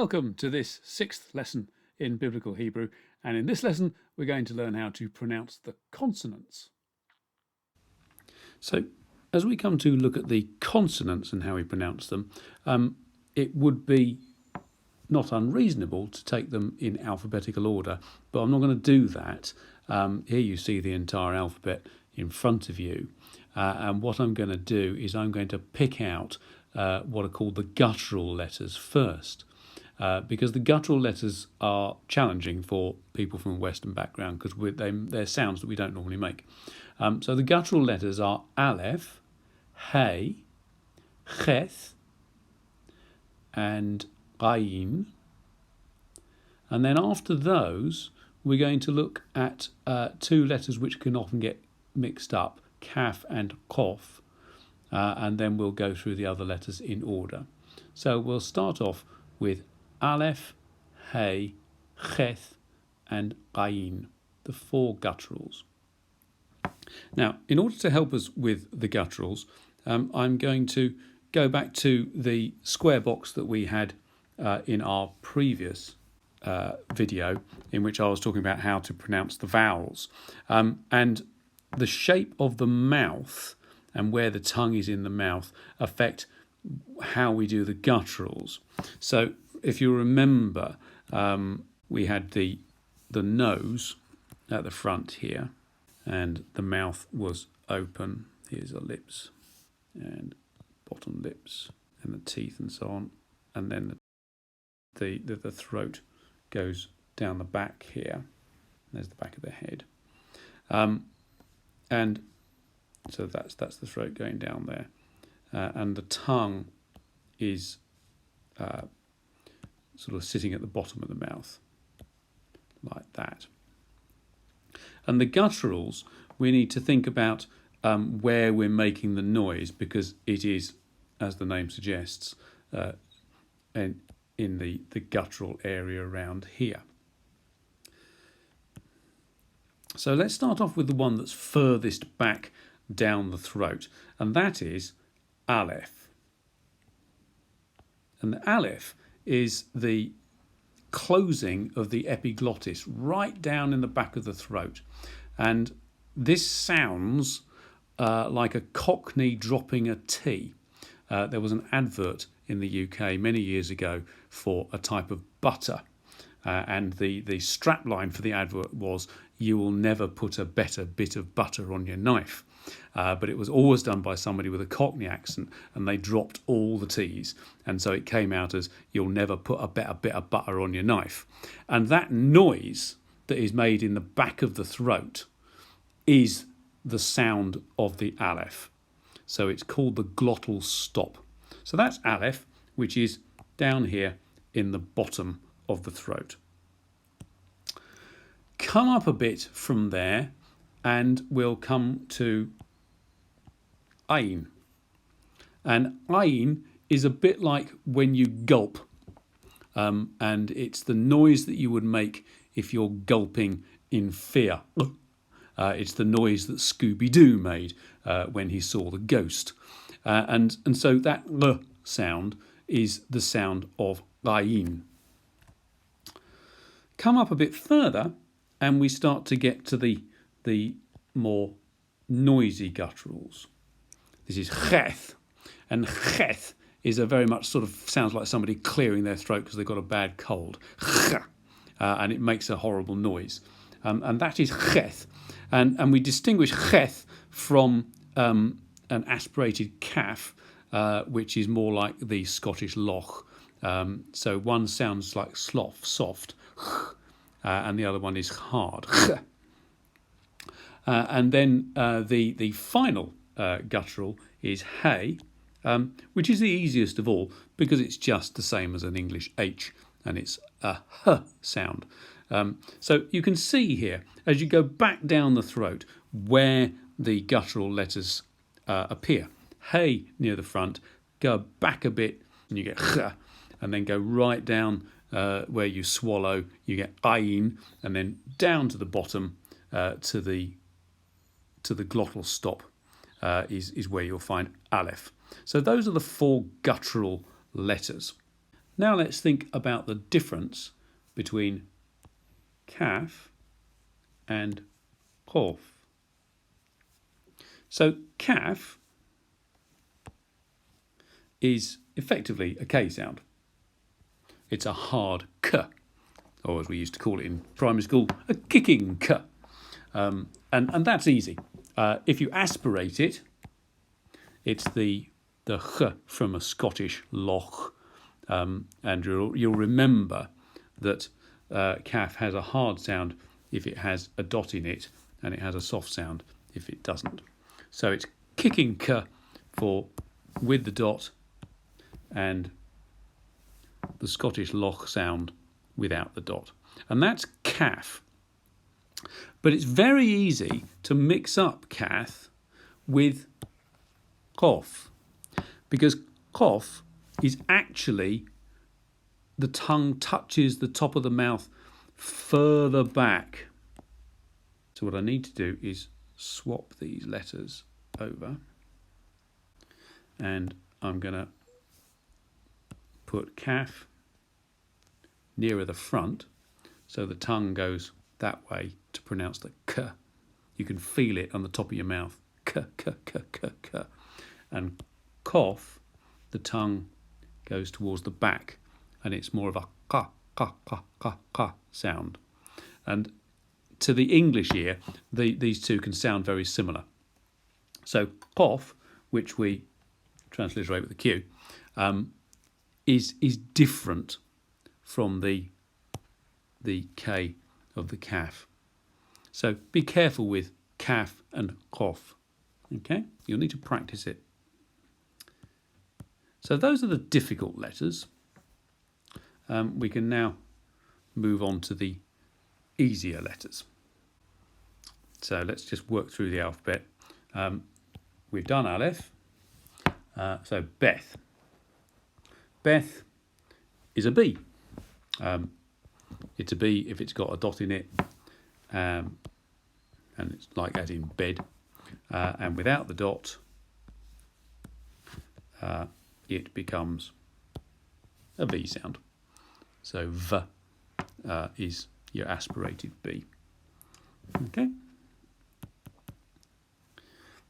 Welcome to this 6th lesson in Biblical Hebrew, and in this lesson we're going to learn how to pronounce the consonants. So as we come to look at the consonants and how we pronounce them, it would be not unreasonable to take them in alphabetical order, but I'm not going to do that. Here you see the entire alphabet in front of you, and what I'm going to do is I'm going to pick out what are called the guttural letters first. Because the guttural letters are challenging for people from a Western background because they're sounds that we don't normally make. So the guttural letters are Aleph, Hey, Chet, and Ayin. And then after those, we're going to look at two letters which can often get mixed up, Caf and Hof, and then we'll go through the other letters in order. So we'll start off with Aleph, Hey, Chet, and Ayin, the four gutturals. Now, in order to help us with the gutturals, I'm going to go back to the square box that we had in our previous video, in which I was talking about how to pronounce the vowels. And the shape of the mouth and where the tongue is in the mouth affect how we do the gutturals. So if you remember, we had the nose at the front here, and the mouth was open. Here's the lips and bottom lips and the teeth and so on, and then the throat goes down the back here. There's the back of the head, and so that's the throat going down there, and the tongue is sort of sitting at the bottom of the mouth, like that. And the gutturals, we need to think about where we're making the noise, because it is, as the name suggests, in the guttural area around here. So let's start off with the one that's furthest back down the throat, and that is Aleph. And the Aleph is the closing of the epiglottis right down in the back of the throat. And this sounds like a cockney dropping a T. There was an advert in the UK many years ago for a type of butter. And the strapline for the advert was, "You will never put a better bit of butter on your knife." But it was always done by somebody with a Cockney accent, and they dropped all the T's. And so it came out as, "You'll never put a better bit of butter on your knife." And that noise that is made in the back of the throat is the sound of the Aleph. So it's called the glottal stop. So that's Aleph, which is down here in the bottom of the throat. Come up a bit from there, and we'll come to Ayin. And Ayin is a bit like when you gulp, and it's the noise that you would make if you're gulping in fear. It's the noise that Scooby-Doo made when he saw the ghost. And so that L sound is the sound of Ayin. Come up a bit further, and we start to get to the more noisy gutturals. This is Chet, and Chet is a very much sort of sounds like somebody clearing their throat because they've got a bad cold, and it makes a horrible noise, and that is Chet, and we distinguish Chet from an aspirated Caf, which is more like the Scottish loch. So one sounds like slough, soft, and the other one is hard. And then the final guttural is Hey, which is the easiest of all because it's just the same as an English H, and it's a H sound. So you can see here, as you go back down the throat, where the guttural letters appear. Hey near the front, go back a bit, and you get H, and then go right down where you swallow, you get Ayin, and then down to the bottom to the glottal stop is where you'll find Aleph. So those are the four guttural letters. Now let's think about the difference between Caf and Hof. So Caf is effectively a K sound. It's a hard K, or as we used to call it in primary school, a kicking K. And that's easy. If you aspirate it, it's the H from a Scottish loch. And you'll remember that Caf has a hard sound if it has a dot in it, and it has a soft sound if it doesn't. So it's kicking K for with the dot, and the Scottish loch sound without the dot. And that's Caf. But it's very easy to mix up Caf with Hof, because Hof is actually the tongue touches the top of the mouth further back. So what I need to do is swap these letters over, and I'm going to put Caf nearer the front so the tongue goes that way to pronounce the K. You can feel it on the top of your mouth. K, K, K, K, K. And Cough, the tongue goes towards the back, and it's more of a K, K, K, K, K sound. And to the English ear, these two can sound very similar. So Cough, which we transliterate with the Q, is different from the K of the Caf. So be careful with Caf and Cough. Okay, you'll need to practice it. So those are the difficult letters. We can now move on to the easier letters. So let's just work through the alphabet. We've done Aleph. So Beth. Beth is a B. It's a B if it's got a dot in it, and it's like as in bed. And without the dot, it becomes a V sound. So V is your aspirated B. Okay.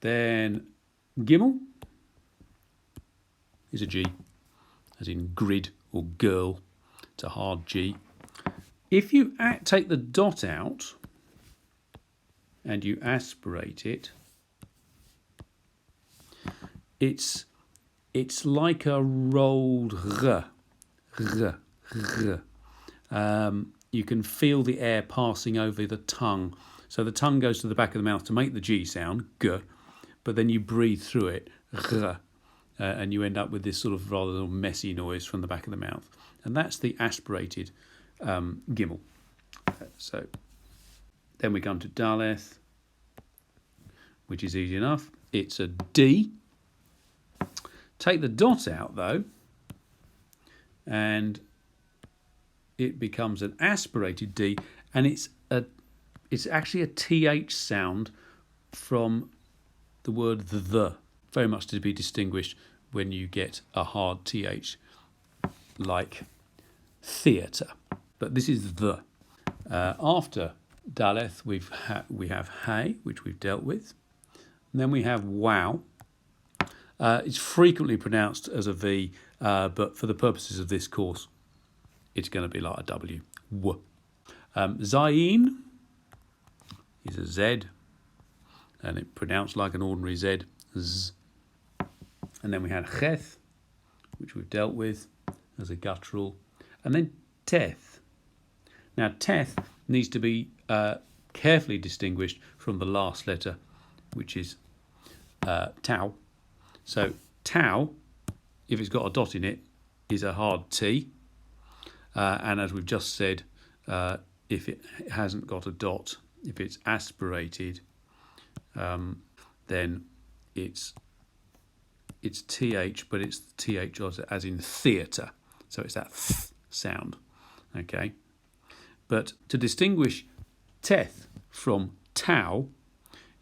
Then Gimel is a G, as in grid or girl. It's a hard G. If you take the dot out and you aspirate it, it's like a rolled R. You can feel the air passing over the tongue. So the tongue goes to the back of the mouth to make the G sound, G, but then you breathe through it, R, and you end up with this sort of rather messy noise from the back of the mouth. And that's the aspirated Gimel. So then we come to Daleth, which is easy enough. It's a D. Take the dot out though, and it becomes an aspirated D, and it's actually a TH sound from the word the, very much to be distinguished when you get a hard TH like theatre. But this is the. After Daleth, we have Hay, which we've dealt with. And then we have Wow. It's frequently pronounced as a V, but for the purposes of this course, it's going to be like a W. W. Zayin is a Z, and it's pronounced like an ordinary Z. Z. And then we had Cheth, which we've dealt with as a guttural. And then Teth. Now, Teth needs to be carefully distinguished from the last letter, which is Tau. So Tau, if it's got a dot in it, is a hard T. And as we've just said, if it hasn't got a dot, if it's aspirated, then it's TH, but it's TH as in theatre. So it's that th sound. Okay. But to distinguish Teth from Tau,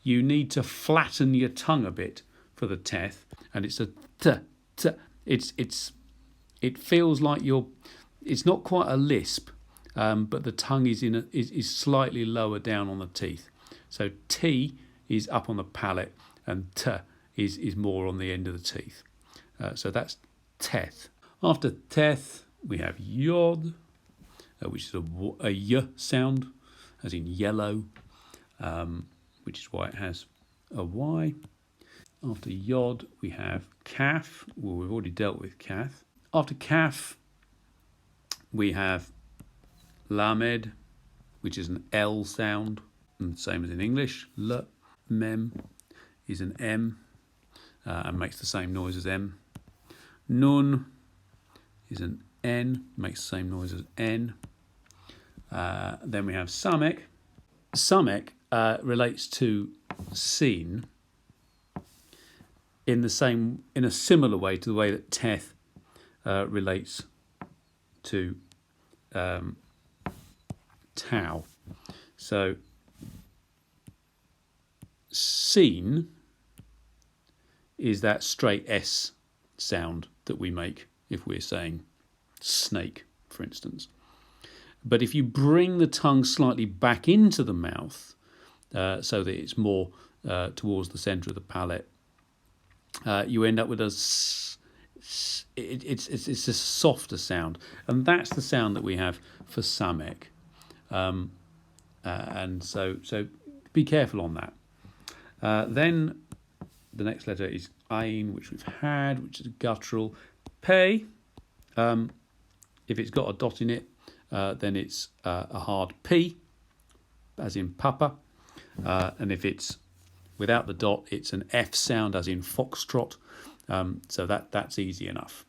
you need to flatten your tongue a bit for the Teth, and it's a t. It's it feels like it's not quite a lisp, but the tongue is slightly lower down on the teeth. So T is up on the palate and T is more on the end of the teeth. So that's teth. After teth, we have yod, which is a y sound, as in yellow, which is why it has a y. After yod, we have caf. Well, we've already dealt with caf. After caf, we have lamed, which is an L sound, and same as in English. L, mem is an M, and makes the same noise as M. Nun is an N, makes the same noise as N. Then we have samek. Samek relates to seen in a similar way to the way that teth relates to tau. So seen is that straight S sound that we make if we're saying snake, for instance. But if you bring the tongue slightly back into the mouth, so that it's more towards the centre of the palate, you end up with it's a softer sound, and that's the sound that we have for samek. And so be careful on that. Then the next letter is ain, which we've had, which is a guttural. Pei, if it's got a dot in it, then it's a hard P, as in papa. And if it's without the dot, it's an F sound, as in foxtrot. So that's easy enough.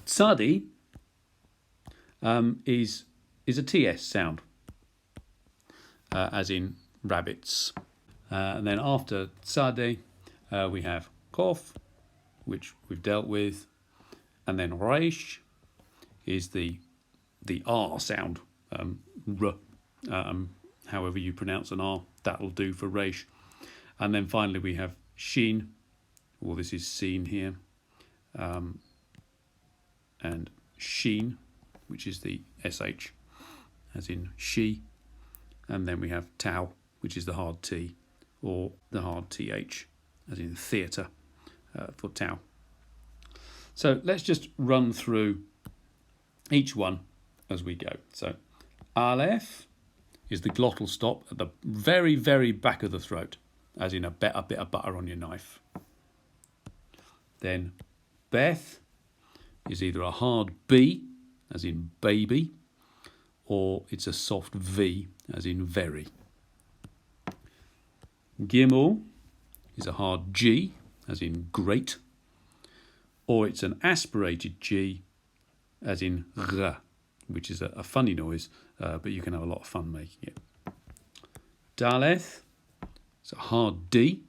Tsadi is a TS sound, as in rabbits. And then after tsade, we have kof, which we've dealt with, and then reish is the R sound, r, however you pronounce an R, that'll do for reish. And then finally we have shin, well, this is seen here, and sheen, which is the SH, as in she. And then we have tau, which is the hard T, or the hard TH, as in theatre, for tau. So let's just run through each one as we go. So Aleph is the glottal stop at the very, very back of the throat, as in a bit of butter on your knife. Then Beth is either a hard B, as in baby, or it's a soft V, as in very. Gimel is a hard G, as in great, or it's an aspirated G, as in r, which is a funny noise, but you can have a lot of fun making it. Daleth, it's a hard D,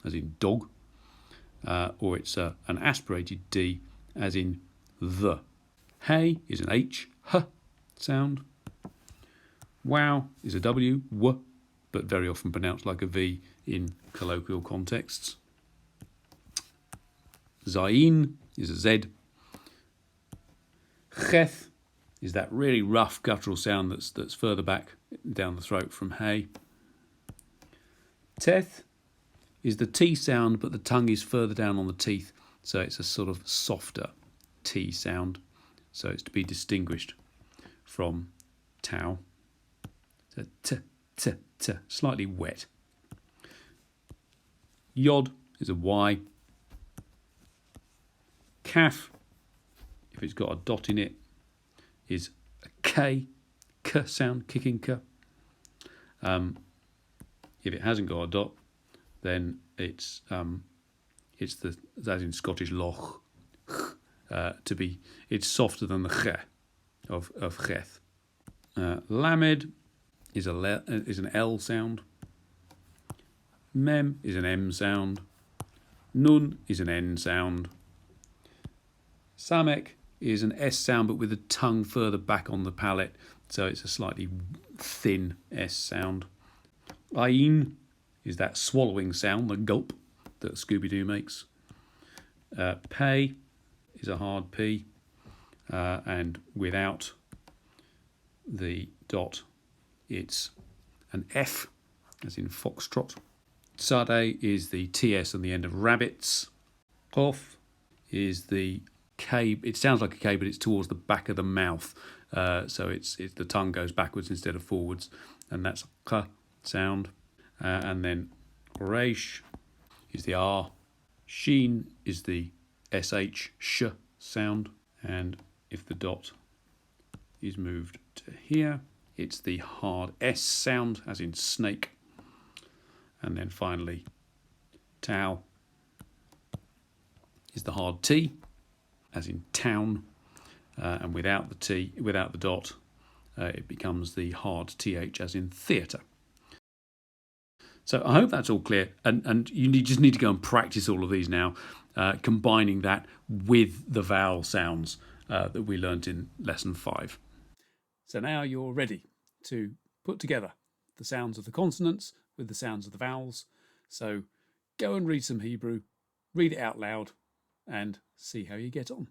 as in dog, or it's an aspirated D, as in the. Hey is an H, h sound. Wow is a W, w, but very often pronounced like a V in colloquial contexts. Zayin is a Z. Cheth is that really rough guttural sound that's further back down the throat from hey. Teth is the T sound, but the tongue is further down on the teeth, so it's a sort of softer T sound. So it's to be distinguished from tau. So t, slightly wet. Yod is a Y. Caf, if it's got a dot in it, is a K sound, kicking K. If it hasn't got a dot, then it's the, as in Scottish loch, it's softer than the ch of cheth. Lamed is an L sound. Mem is an M sound. Nun is an N sound. Samek is an S sound, but with the tongue further back on the palate, so it's a slightly thin S sound. Ain is that swallowing sound, the gulp that Scooby-Doo makes. Pei is a hard P. and without the dot, it's an F, as in foxtrot. Sade is the TS on the end of rabbits. Kof is the K. It sounds like a K, but it's towards the back of the mouth. So it's the tongue goes backwards instead of forwards, and that's K sound. And then Reish is the R. Sheen is the sh sound. And if the dot is moved to here, it's the hard S sound, as in snake. And then finally, Tau is the hard T, as in town. And without the T, without the dot, it becomes the hard TH, as in theatre. So I hope that's all clear. And you just need to go and practice all of these now, combining that with the vowel sounds that we learnt in lesson 5. So now you're ready to put together the sounds of the consonants with the sounds of the vowels. So go and read some Hebrew, read it out loud, and see how you get on.